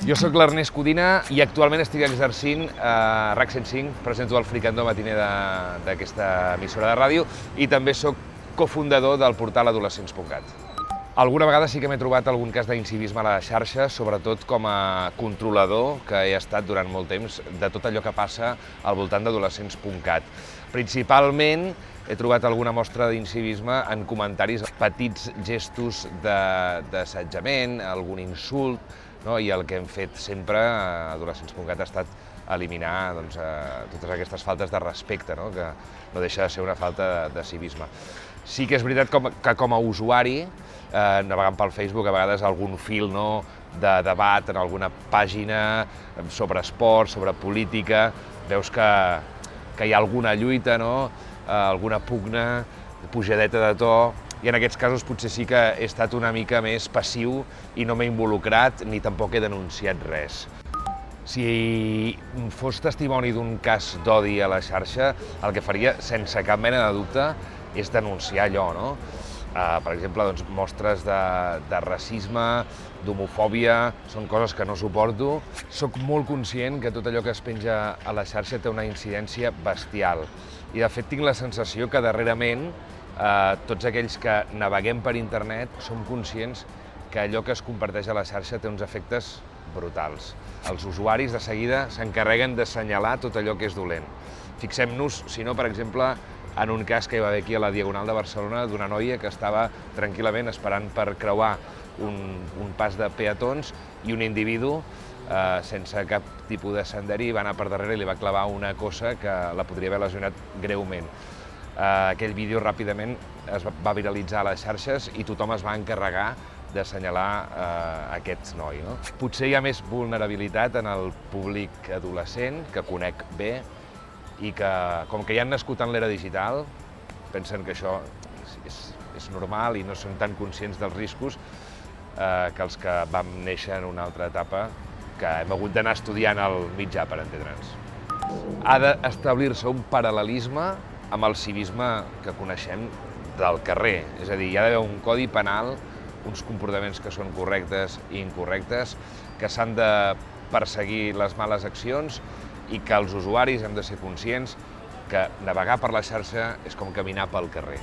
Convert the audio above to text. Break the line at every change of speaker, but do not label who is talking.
Jo sóc l'Ernest Codina i actualment estic exercint a RAC 105, presento el Fricandó matiner d'aquesta emissora de ràdio i també sóc cofundador del portal adolescents.cat. Alguna vegada sí que m'he trobat algun cas d'incivisme a la xarxa, sobretot com a controlador, que he estat durant molt temps, de tot allò que passa al voltant d'adolescents.cat. Principalment he trobat alguna mostra d'incivisme en comentaris, petits gestos d'assetjament, algun insult, no? I el que hem fet sempre a adolescents.cat ha estat eliminar totes aquestes faltes de respecte, no? Que no deixa de ser una falta de civisme. Sí que és veritat que com a usuari, navegant pel Facebook, a vegades algun fil de debat en alguna pàgina sobre esport, sobre política, veus que hi ha alguna lluita, alguna pugna, pujadeta de to, i en aquests casos potser sí que he estat una mica més passiu i no m'he involucrat ni tampoc he denunciat res. Si fos testimoni d'un cas d'odi a la xarxa, el que faria, sense cap mena de dubte, és denunciar allò, no? Per exemple, mostres de racisme, d'homofòbia, són coses que no suporto. Soc molt conscient que tot allò que es penja a la xarxa té una incidència bestial. I de fet tinc la sensació que darrerament tots aquells que naveguem per internet som conscients que allò que es comparteix a la xarxa té uns efectes brutals. Els usuaris de seguida s'encarreguen d'assenyalar tot allò que és dolent. Fixem-nos, si no, per exemple, en un cas que hi va haver aquí a la Diagonal de Barcelona d'una noia que estava tranquil·lament esperant per creuar un pas de peatons i un individu, sense cap tipus de senderi, va anar per darrere i li va clavar una cossa que la podria haver lesionat greument. Aquell vídeo ràpidament es va viralitzar a les xarxes i tothom es va encarregar d'assenyalar aquest noi. Potser hi ha més vulnerabilitat en el públic adolescent, que conec bé, i que, com que ja han nascut en l'era digital, pensen que això és normal i no són tan conscients dels riscos que els que vam néixer en una altra etapa, que hem hagut d'anar estudiant el mitjà per entendre'ns. Ha d'establir-se un paral·lelisme amb el civisme que coneixem del carrer. És a dir, hi ha d'haver un codi penal, uns comportaments que són correctes i incorrectes, que s'han de perseguir les males accions i que els usuaris hem de ser conscients que navegar per la xarxa és com caminar pel carrer.